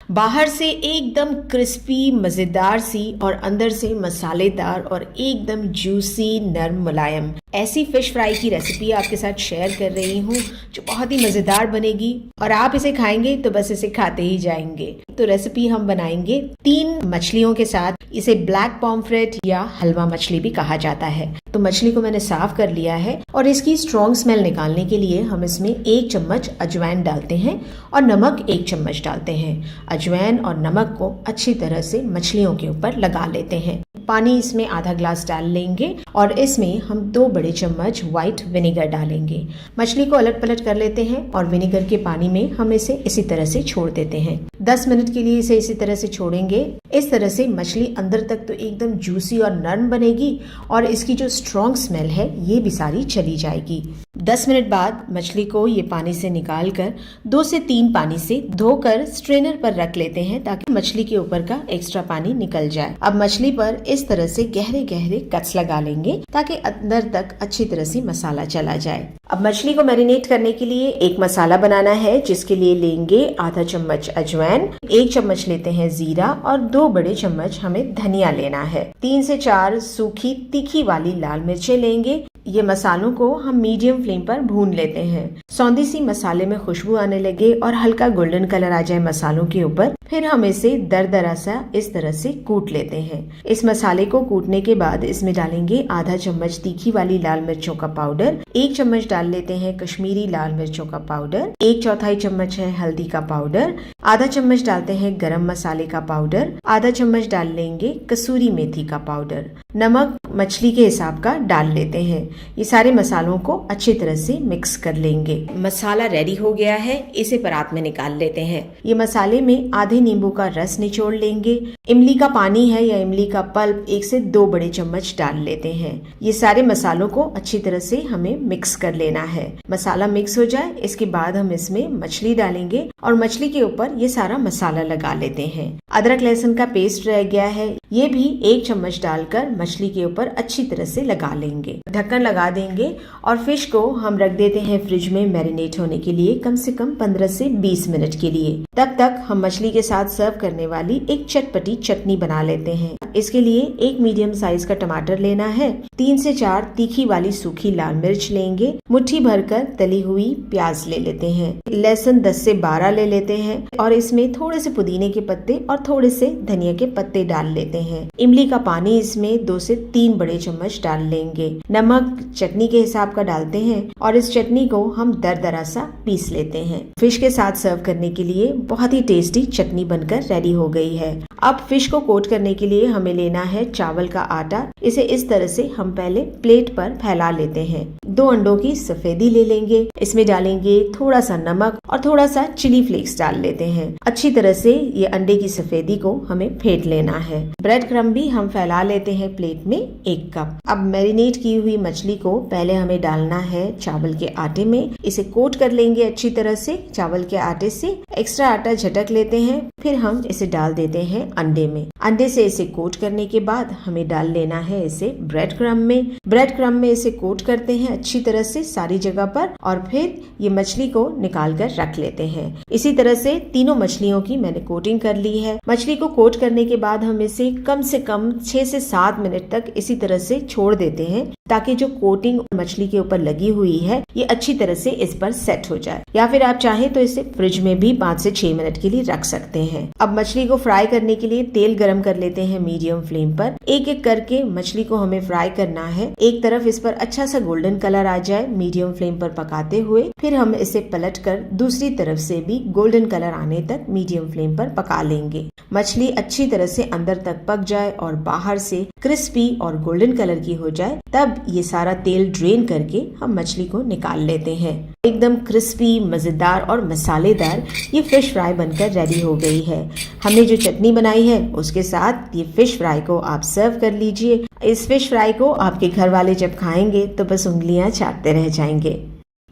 बाहर से एकदम क्रिस्पी मजेदार सी और अंदर से मसालेदार और एकदम जूसी नरम मुलायम ऐसी फिश फ्राई की रेसिपी आपके साथ शेयर कर रही हूँ जो बहुत ही मजेदार बनेगी और आप इसे खाएंगे तो बस इसे खाते ही जाएंगे। तो रेसिपी हम बनाएंगे 3 मछलियों के साथ। इसे ब्लैक पॉम्फ्रेट या हलवा मछली भी कहा जाता है। तो मछली को मैंने साफ कर लिया है और इसकी स्ट्रॉन्ग स्मेल निकालने के लिए हम इसमें 1 चम्मच अजवाइन डालते हैं और नमक 1 चम्मच डालते हैं। अजवाइन और नमक को अच्छी तरह से मछलियों के ऊपर लगा लेते हैं। पानी इसमें आधा ग्लास डाल लेंगे और इसमें हम 2 बड़े चम्मच व्हाइट विनेगर डालेंगे। मछली को अलट पलट कर लेते हैं और विनेगर के पानी में हम इसे इसी तरह से छोड़ देते हैं। 10 मिनट के लिए इसे इसी तरह से छोड़ेंगे। इस तरह से मछली अंदर तक तो एकदम जूसी और नरम बनेगी और इसकी जो स्ट्रॉन्ग स्मेल है ये भी सारी चली जाएगी। 10 मिनट बाद मछली को ये पानी से निकाल कर 2 से 3 पानी से धोकर स्ट्रेनर पर रख लेते हैं ताकि मछली के ऊपर का एक्स्ट्रा पानी निकल जाए। अब मछली पर इस तरह से गहरे गहरे कट्स लगा लेंगे ताकि अंदर तक अच्छी तरह से मसाला चला जाए। अब मछली को मैरिनेट करने के लिए एक मसाला बनाना है, जिसके लिए लेंगे आधा चम्मच अजवाइन, 1 चम्मच लेते हैं जीरा और 2 बड़े चम्मच हमें धनिया लेना है। 3 से 4 सूखी तीखी वाली लाल मिर्चें लेंगे। ये मसालों को हम मीडियम फ्लेम पर भून लेते हैं। सौंधी सी मसाले में खुशबू आने लगे और हल्का गोल्डन कलर आ जाए मसालों के ऊपर, फिर हम इसे दरदरा सा इस तरह से कूट लेते हैं। इस मसाले को कूटने के बाद इसमें डालेंगे आधा चम्मच तीखी वाली लाल मिर्चों का पाउडर, 1 चम्मच डाल लेते हैं कश्मीरी लाल मिर्चों का पाउडर, 1/4 चम्मच है हल्दी का पाउडर, आधा चम्मच डालते हैं गरम मसाले का पाउडर, आधा चम्मच डाल लेंगे कसूरी मेथी का पाउडर, नमक मछली के हिसाब का डाल लेते हैं। ये सारे मसालों को अच्छी तरह से मिक्स कर लेंगे। मसाला रेडी हो गया है, इसे परात में निकाल लेते हैं। ये मसाले में आधे नींबू का रस निचोड़ लेंगे। इमली का पानी है या इमली का पल्प 1 से 2 बड़े चम्मच डाल लेते हैं। ये सारे मसालों को अच्छी तरह से हमें मिक्स कर लेना है। मसाला मिक्स हो जाए इसके बाद हम इसमें मछली डालेंगे और मछली के ऊपर ये सारा मसाला लगा लेते हैं। अदरक लहसुन का पेस्ट रह गया है, ये भी 1 चम्मच डालकर मछली के ऊपर अच्छी तरह से लगा लेंगे। ढक्कन लगा देंगे और फिश को हम रख देते हैं फ्रिज में मैरिनेट होने के लिए कम से कम 15 से 20 मिनट के लिए। तब तक हम मछली के साथ सर्व करने वाली एक चटपटी चटनी बना लेते हैं। इसके लिए 1 मीडियम साइज का टमाटर लेना है, 3 से 4 तीखी वाली सूखी लाल मिर्च लेंगे, मुट्ठी भरकर तली हुई प्याज ले लेते हैं, लहसुन 10 से 12 ले लेते हैं और इसमें थोड़े से पुदीने के पत्ते और थोड़े से धनिया के पत्ते डाल लेते हैं। इमली का पानी इसमें 2 से 3 बड़े चम्मच डाल लेंगे। नमक चटनी के हिसाब का डालते हैं और इस चटनी को हम दरदरा सा पीस लेते हैं। फिश के साथ सर्व करने के लिए बहुत ही टेस्टी चटनी बनकर रेडी हो गई है। अब फिश को कोट करने के लिए हमें लेना है चावल का आटा। इसे इस तरह से हम पहले प्लेट पर फैला लेते हैं। 2 अंडों की सफेदी ले लेंगे, इसमें डालेंगे थोड़ा सा नमक और थोड़ा सा चिली फ्लेक्स डाल लेते हैं। अच्छी तरह से ये अंडे की सफेदी को हमें फेंट लेना है। ब्रेड क्रम्ब भी हम फैला लेते हैं प्लेट में 1 कप। अब मैरिनेट की हुई मछली को पहले हमें डालना है चावल के आटे में। इसे कोट कर लेंगे अच्छी तरह से चावल के आटे से। एक्स्ट्रा आटा झटक लेते हैं, फिर हम इसे डाल देते हैं अंडे में। अंडे से इसे कोट करने के बाद हमें डाल लेना है इसे ब्रेड क्रम्ब में। ब्रेड क्रम्ब में इसे कोट करते हैं अच्छी तरह से सारी जगह पर और फिर ये मछली को निकाल कर रख लेते हैं। इसी तरह से तीनों मछलियों की मैंने कोटिंग कर ली है। मछली को कोट करने के बाद हम इसे कम से कम 6 से 7 मिनट तक इसी तरह से छोड़ देते हैं ताकि जो कोटिंग मछली के ऊपर लगी हुई है ये अच्छी तरह से इस पर सेट हो जाए। या फिर आप चाहें तो इसे फ्रिज में भी 5 से 6 मिनट के लिए रख सकते हैं। अब मछली को फ्राई करने के लिए तेल गरम कर लेते हैं मीडियम फ्लेम पर। एक एक करके मछली को हमें फ्राई करना है। एक तरफ इस पर अच्छा सा गोल्डन कलर आ जाए मीडियम फ्लेम पर पकाते हुए, फिर हम इसे पलट कर दूसरी तरफ से भी गोल्डन कलर आने तक मीडियम फ्लेम पर पका लेंगे। मछली अच्छी तरह से अंदर तक पक जाए और बाहर से क्रिस्पी और गोल्डन कलर की हो जाए, तब ये सारा तेल ड्रेन करके हम मछली को निकाल लेते हैं। एकदम क्रिस्पी मजेदार और मसालेदार ये फिश फ्राई बनकर रेडी हो गई है। हमने जो चटनी बनाई है उसके साथ ये फिश फ्राई को आप सर्व कर लीजिए। इस फिश फ्राई को आपके घर वाले जब खाएंगे तो बस उंगलियां चाटते रह जाएंगे।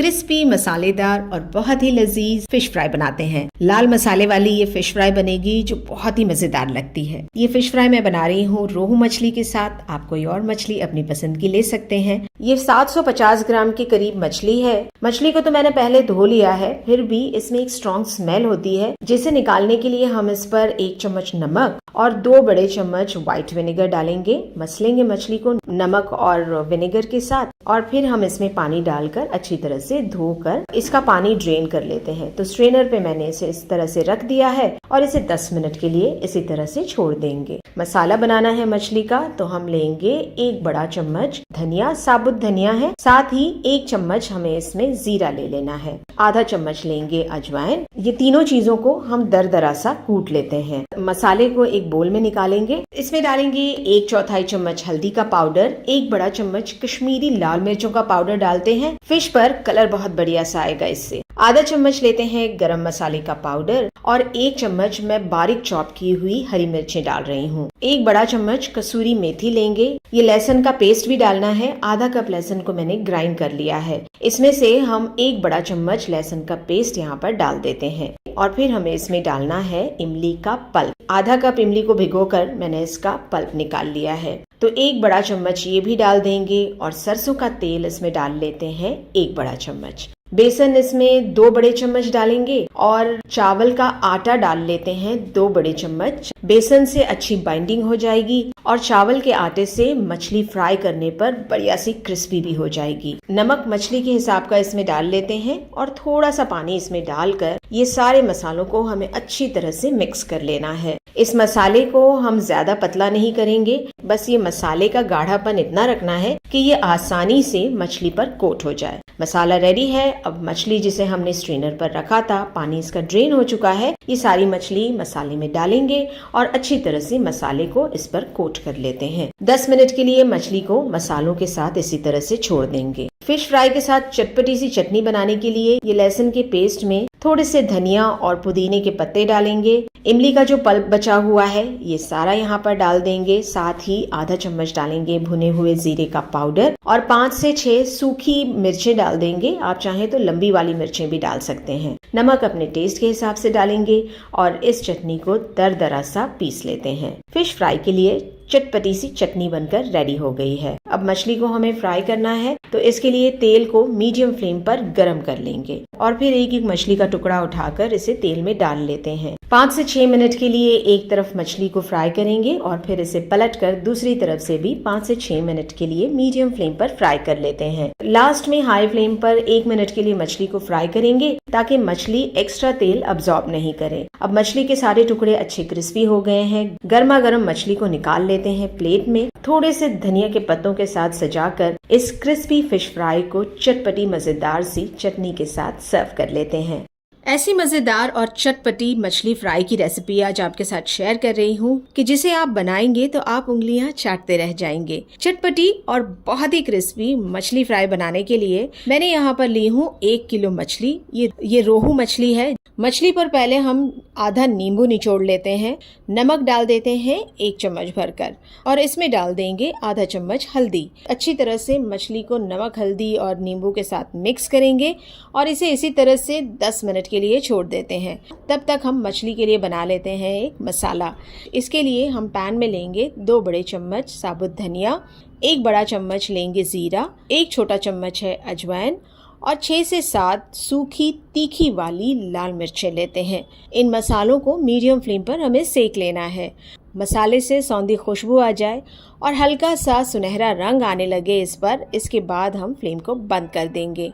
क्रिस्पी, मसालेदार और बहुत ही लजीज फिश फ्राई बनाते हैं। लाल मसाले वाली ये फिश फ्राई बनेगी जो बहुत ही मजेदार लगती है। ये फिश फ्राई मैं बना रही हूँ रोहू मछली के साथ। आप कोई और मछली अपनी पसंद की ले सकते हैं। ये 750 ग्राम के करीब मछली है। मछली को तो मैंने पहले धो लिया है, फिर भी इसमें एक स्ट्रॉन्ग स्मेल होती है जिसे निकालने के लिए हम इस पर 1 चम्मच नमक और 2 बड़े चम्मच व्हाइट विनेगर डालेंगे। मसलेंगे मछली को नमक और विनेगर के साथ और फिर हम इसमें पानी डालकर अच्छी तरह से धोकर इसका पानी ड्रेन कर लेते हैं। तो स्ट्रेनर पे मैंने इसे इस तरह से रख दिया है और इसे 10 मिनट के लिए इसी तरह से छोड़ देंगे। मसाला बनाना है मछली का, तो हम लेंगे 1 बड़ा चम्मच धनिया, साबुत धनिया है, साथ ही 1 चम्मच हमें इसमें जीरा ले लेना है, आधा चम्मच लेंगे अजवाइन। ये तीनों चीजों को हम दरदरा सा कूट लेते हैं। मसाले को एक बोल में निकालेंगे। इसमें डालेंगे 1/4 चम्मच हल्दी का पाउडर, 1 बड़ा चम्मच कश्मीरी लाल मिर्चों का पाउडर डालते हैं। फिश पर कलर बहुत बढ़िया सा आएगा इससे। आधा चम्मच लेते हैं गरम मसाले का पाउडर और 1 चम्मच मैं बारीक चॉप की हुई हरी मिर्चें डाल रही हूँ। 1 बड़ा चम्मच कसूरी मेथी लेंगे। ये लहसुन का पेस्ट भी डालना है। आधा कप लहसुन को मैंने ग्राइंड कर लिया है। इसमें से हम 1 बड़ा चम्मच लहसुन का पेस्ट यहाँ पर डाल देते हैं और फिर हमें इसमें डालना है इमली का पल्प। आधा कप इमली को भिगोकर मैंने इसका पल्प निकाल लिया है, तो 1 बड़ा चम्मच ये भी डाल देंगे और सरसों का तेल इसमें डाल लेते हैं 1 बड़ा चम्मच। बेसन इसमें 2 बड़े चम्मच डालेंगे और चावल का आटा डाल लेते हैं 2 बड़े चम्मच। बेसन से अच्छी बाइंडिंग हो जाएगी और चावल के आटे से मछली फ्राई करने पर बढ़िया सी क्रिस्पी भी हो जाएगी। नमक मछली के हिसाब का इसमें डाल लेते हैं और थोड़ा सा पानी इसमें डालकर ये सारे मसालों को हमें अच्छी तरह से मिक्स कर लेना है। इस मसाले को हम ज्यादा पतला नहीं करेंगे, बस ये मसाले का गाढ़ापन इतना रखना है कि ये आसानी से मछली पर कोट हो जाए। मसाला रेडी है। अब मछली जिसे हमने स्ट्रेनर पर रखा था, पानी इसका ड्रेन हो चुका है। ये सारी मछली मसाले में डालेंगे और अच्छी तरह से मसाले को इस पर कोट कर लेते हैं। 10 मिनट के लिए मछली को मसालों के साथ इसी तरह से छोड़ देंगे। फिश फ्राई के साथ चटपटी सी चटनी बनाने के लिए ये लहसुन के पेस्ट में थोड़े से धनिया और पुदीने के पत्ते डालेंगे। इमली का जो पल्प बचा हुआ है ये सारा यहाँ पर डाल देंगे। साथ ही आधा चम्मच डालेंगे भुने हुए जीरे का पाउडर और 5 से 6 सूखी मिर्चें डाल देंगे। आप चाहें तो लंबी वाली मिर्चें भी डाल सकते हैं। नमक अपने टेस्ट के हिसाब से डालेंगे और इस चटनी को दरदरा सा पीस लेते हैं। फिश फ्राई के लिए चटपटी सी चटनी बनकर रेडी हो गई है। अब मछली को हमें फ्राई करना है, तो इसके लिए तेल को मीडियम फ्लेम पर गरम कर लेंगे और फिर एक एक मछली का टुकड़ा उठाकर इसे तेल में डाल लेते हैं। 5 से 6 मिनट के लिए एक तरफ मछली को फ्राई करेंगे और फिर इसे पलटकर दूसरी तरफ से भी 5 से 6 मिनट के लिए मीडियम फ्लेम पर फ्राई कर लेते हैं। लास्ट में हाई फ्लेम पर 1 मिनट के लिए मछली को फ्राई करेंगे ताकि मछली एक्स्ट्रा तेल अब्सॉर्ब नहीं करे। अब मछली के सारे टुकड़े अच्छे क्रिस्पी हो गए हैं। गर्मा गर्म मछली को निकाल लेते हैं प्लेट में। थोड़े से धनिया के पत्तों के साथ सजाकर इस क्रिस्पी फिश फ्राई को चटपटी मजेदार सी चटनी के साथ सर्व कर लेते हैं। ऐसी मजेदार और चटपटी मछली फ्राई की रेसिपी आज आपके साथ शेयर कर रही हूँ कि जिसे आप बनाएंगे तो आप उंगलियां चाटते रह जाएंगे। चटपटी और बहुत ही क्रिस्पी मछली फ्राई बनाने के लिए मैंने यहाँ पर ली हूँ 1 किलो मछली। ये रोहू मछली है। मछली पर पहले हम आधा नींबू निचोड़ लेते हैं। नमक डाल देते हैं 1 चम्मच भरकर और इसमें डाल देंगे आधा चम्मच हल्दी। अच्छी तरह से मछली को नमक, हल्दी और नींबू के साथ मिक्स करेंगे और इसे इसी तरह से 10 मिनट के लिए छोड़ देते हैं। तब तक हम मछली के लिए बना लेते हैं एक मसाला। इसके लिए हम पैन में लेंगे 2 बड़े चम्मच साबुत धनिया, 1 बड़ा चम्मच लेंगे जीरा, 1 छोटा चम्मच है अजवाइन और 6 से 7 सूखी तीखी वाली लाल मिर्चें लेते हैं। इन मसालों को मीडियम फ्लेम पर हमें सेक लेना है। मसाले से सौंधी खुशबू आ जाए और हल्का सा सुनहरा रंग आने लगे इस पर, इसके बाद हम फ्लेम को बंद कर देंगे।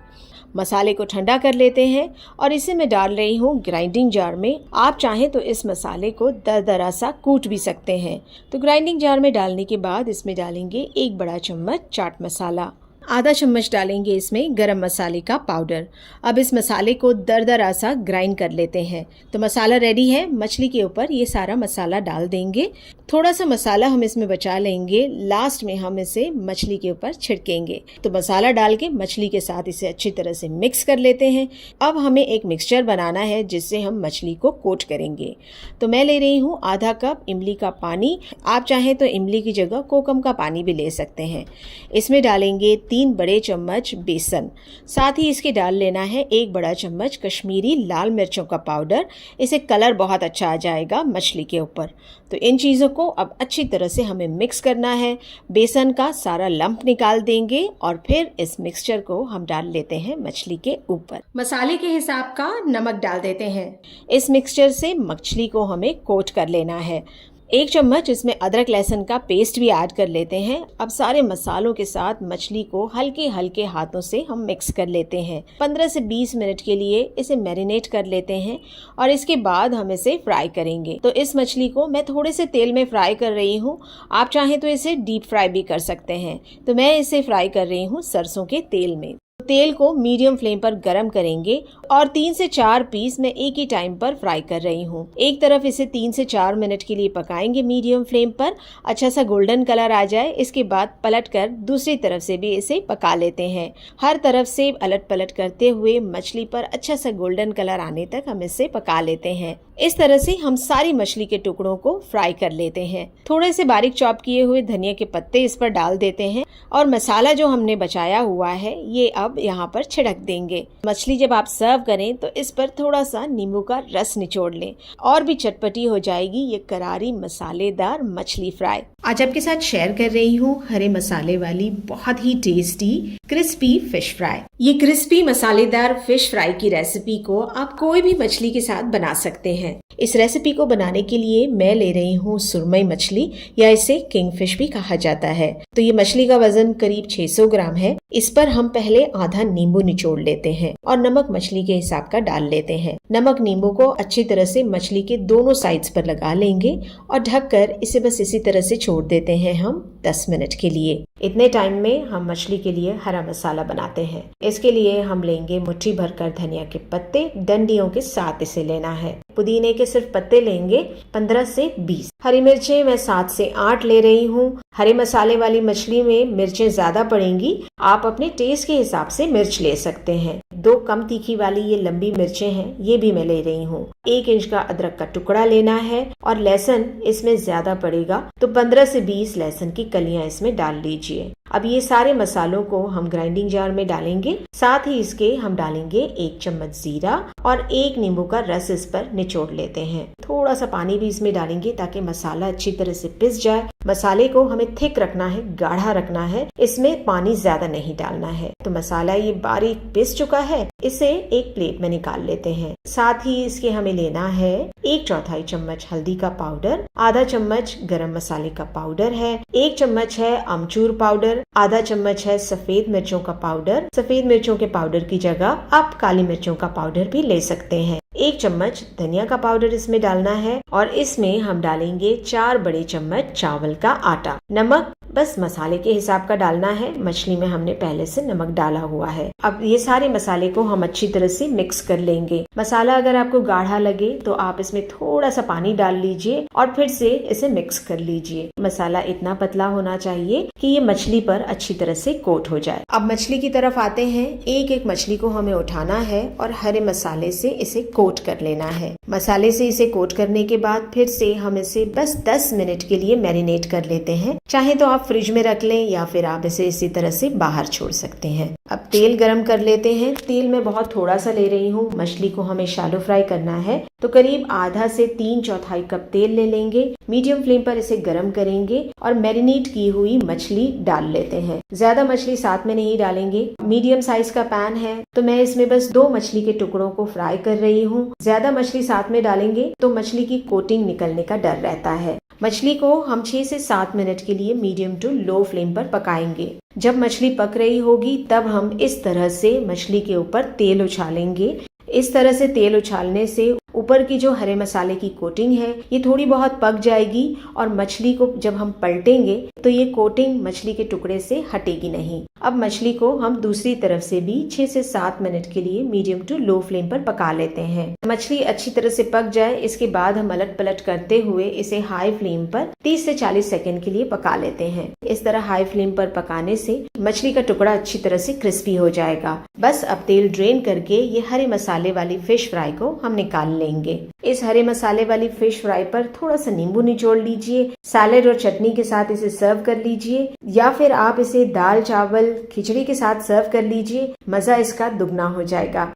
मसाले को ठंडा कर लेते हैं और इसे मैं डाल रही हूँ ग्राइंडिंग जार में। आप चाहें तो इस मसाले को दरदरा सा कूट भी सकते हैं। तो ग्राइंडिंग जार में डालने के बाद इसमें डालेंगे 1 बड़ा चम्मच चाट मसाला, आधा चम्मच डालेंगे इसमें गरम मसाले का पाउडर। अब इस मसाले को दरदरा सा ग्राइंड कर लेते हैं। तो मसाला रेडी है। मछली के ऊपर ये सारा मसाला डाल देंगे। थोड़ा सा मसाला हम इसमें बचा लेंगे, लास्ट में हम इसे मछली के ऊपर छिड़केंगे। तो मसाला डाल के मछली के साथ इसे अच्छी तरह से मिक्स कर लेते हैं। अब हमें एक मिक्सचर बनाना है जिससे हम मछली को कोट करेंगे। तो मैं ले रही हूँ आधा कप इमली का पानी। आप चाहें तो इमली की जगह कोकम का पानी भी ले सकते हैं। इसमें डालेंगे 3 बड़े चम्मच बेसन, साथ ही इसके डाल लेना है 1 बड़ा चम्मच कश्मीरी लाल मिर्चों का पाउडर। इसे कलर बहुत अच्छा आ जाएगा मछली के ऊपर। तो इन चीज़ों को अब अच्छी तरह से हमें मिक्स करना है। बेसन का सारा लंप निकाल देंगे और फिर इस मिक्सचर को हम डाल लेते हैं मछली के ऊपर। मसाले के हिसाब का नमक डाल देते हैं। इस मिक्सचर से मछली को हमें कोट कर लेना है। 1 चम्मच इसमें अदरक लहसुन का पेस्ट भी ऐड कर लेते हैं। अब सारे मसालों के साथ मछली को हल्के हल्के हाथों से हम मिक्स कर लेते हैं। 15 से 20 मिनट के लिए इसे मैरिनेट कर लेते हैं और इसके बाद हम इसे फ्राई करेंगे। तो इस मछली को मैं थोड़े से तेल में फ्राई कर रही हूँ। आप चाहें तो इसे डीप फ्राई भी कर सकते हैं। तो मैं इसे फ्राई कर रही हूँ सरसों के तेल में। तेल को मीडियम फ्लेम पर गरम करेंगे और 3 से 4 पीस मैं एक ही टाइम पर फ्राई कर रही हूँ। एक तरफ इसे 3 से 4 मिनट के लिए पकाएंगे मीडियम फ्लेम पर, अच्छा सा गोल्डन कलर आ जाए। इसके बाद पलटकर दूसरी तरफ से भी इसे पका लेते हैं। हर तरफ से अलट पलट करते हुए मछली पर अच्छा सा गोल्डन कलर आने तक हम इसे पका लेते हैं। इस तरह से हम सारी मछली के टुकड़ों को फ्राई कर लेते हैं। थोड़े से बारीक चॉप किए हुए धनिया के पत्ते इस पर डाल देते हैं और मसाला जो हमने बचाया हुआ है ये अब यहाँ पर छिड़क देंगे। मछली जब आप सर्व करें तो इस पर थोड़ा सा नींबू का रस निचोड़ लें और भी चटपटी हो जाएगी ये करारी मसालेदार मछली फ्राई। आज आपके साथ शेयर कर रही हूँ हरे मसाले वाली बहुत ही टेस्टी क्रिस्पी फिश फ्राई। ये क्रिस्पी मसालेदार फिश फ्राई की रेसिपी को आप कोई भी मछली के साथ बना सकते हैं। इस रेसिपी को बनाने के लिए मैं ले रही हूँ सुरमई मछली या इसे किंगफिश भी कहा जाता है। तो ये मछली का वजन करीब 600 ग्राम है। इस पर हम पहले आधा नींबू निचोड़ लेते हैं और नमक मछली के हिसाब का डाल लेते हैं। नमक नींबू को अच्छी तरह से मछली के दोनों साइड्स पर लगा लेंगे और ढककर इसे बस इसी तरह से छोड़ देते हैं हम 10 मिनट के लिए। इतने टाइम में हम मछली के लिए हरा मसाला बनाते हैं। इसके लिए हम लेंगे मुट्ठी भरकर धनिया के पत्ते, डंडियों के साथ इसे लेना है। पुदीने के सिर्फ पत्ते लेंगे 15 से 20। हरी मिर्चें मैं 7 से 8 ले रही हूँ। हरे मसाले वाली मछली में मिर्चें ज्यादा पड़ेंगी, आप अपने टेस्ट के हिसाब से मिर्च ले सकते हैं। 2 कम तीखी वाली ये लंबी मिर्चें हैं, ये भी मैं ले रही हूँ। 1 इंच का अदरक का टुकड़ा लेना है और लहसुन इसमें ज्यादा पड़ेगा तो 15 से 20 लहसुन की कलियां इसमें डाल लीजिए। अब ये सारे मसालों को हम ग्राइंडिंग जार में डालेंगे। साथ ही इसके हम डालेंगे 1 चम्मच जीरा और 1 नींबू का रस इस पर निचोड़ लेते हैं। थोड़ा सा पानी भी इसमें डालेंगे ताकि मसाला अच्छी तरह से पिस जाए। मसाले को हमें थिक रखना है, गाढ़ा रखना है, इसमें पानी ज्यादा नहीं डालना है। तो मसाला ये बारीक पिस चुका है, इसे एक प्लेट में निकाल लेते हैं। साथ ही इसके हमें लेना है 1/4 चम्मच हल्दी का पाउडर, आधा चम्मच गरम मसाले का पाउडर है, 1 चम्मच है अमचूर पाउडर, आधा चम्मच है सफेद मिर्चों का पाउडर। सफेद मिर्चों के पाउडर की जगह आप काली मिर्चों का पाउडर भी ले सकते हैं। 1 चम्मच धनिया का पाउडर इसमें डालना है और इसमें हम डालेंगे 4 बड़े चम्मच चावल का आटा। नमक बस मसाले के हिसाब का डालना है, मछली में हमने पहले से नमक डाला हुआ है। अब ये सारे मसाले को हम अच्छी तरह से मिक्स कर लेंगे। मसाला अगर आपको गाढ़ा लगे तो आप इसमें थोड़ा सा पानी डाल लीजिए और फिर से इसे मिक्स कर लीजिए। मसाला इतना पतला होना चाहिए कि ये मछली पर अच्छी तरह से कोट हो जाए। अब मछली की तरफ आते हैं। एक एक मछली को हमें उठाना है और हरे मसाले से इसे कोट कर लेना है। मसाले से इसे कोट करने के बाद फिर से हम इसे बस 10 मिनट के लिए मैरिनेट कर लेते हैं। चाहे तो आप फ्रिज में रख लें या फिर आप इसे इसी तरह से बाहर छोड़ सकते हैं। अब तेल गरम कर लेते हैं। तेल में बहुत थोड़ा सा ले रही हूँ। मछली को हमें शैलो फ्राई करना है तो करीब आधा से 3/4 कप तेल ले लेंगे। मीडियम फ्लेम पर इसे गरम करेंगे और मैरिनेट की हुई मछली डाल लेते हैं। ज्यादा मछली साथ में नहीं डालेंगे। मीडियम साइज का पैन है तो मैं इसमें बस 2 मछली के टुकड़ों को फ्राई कर रही हूँ। ज्यादा मछली साथ में डालेंगे तो मछली की कोटिंग निकलने का डर रहता है। मछली को हम 6 से 7 मिनट के लिए मीडियम टू लो फ्लेम पर पकाएंगे। जब मछली पक रही होगी तब हम इस तरह से मछली के ऊपर तेल उछालेंगे। इस तरह से तेल उछालने से ऊपर की जो हरे मसाले की कोटिंग है ये थोड़ी बहुत पक जाएगी और मछली को जब हम पलटेंगे तो ये कोटिंग मछली के टुकड़े से हटेगी नहीं। अब मछली को हम दूसरी तरफ से भी 6 से 7 मिनट के लिए मीडियम टू लो फ्लेम पर पका लेते हैं। मछली अच्छी तरह से पक जाए इसके बाद हम अलट पलट करते हुए इसे हाई फ्लेम पर 30 से 40 सेकंड के लिए पका लेते हैं। इस तरह हाई फ्लेम पर पकाने से मछली का टुकड़ा अच्छी तरह से क्रिस्पी हो जाएगा। बस अब तेल ड्रेन करके ये हरे मसाले वाली फिश फ्राई को हम निकाल लेंगे। लेंगे। इस हरे मसाले वाली फिश फ्राई पर थोड़ा सा नींबू निचोड़ लीजिए, सैलेड और चटनी के साथ इसे सर्व कर लीजिए, या फिर आप इसे दाल चावल खिचड़ी के साथ सर्व कर लीजिए। मजा इसका दुगना हो जाएगा।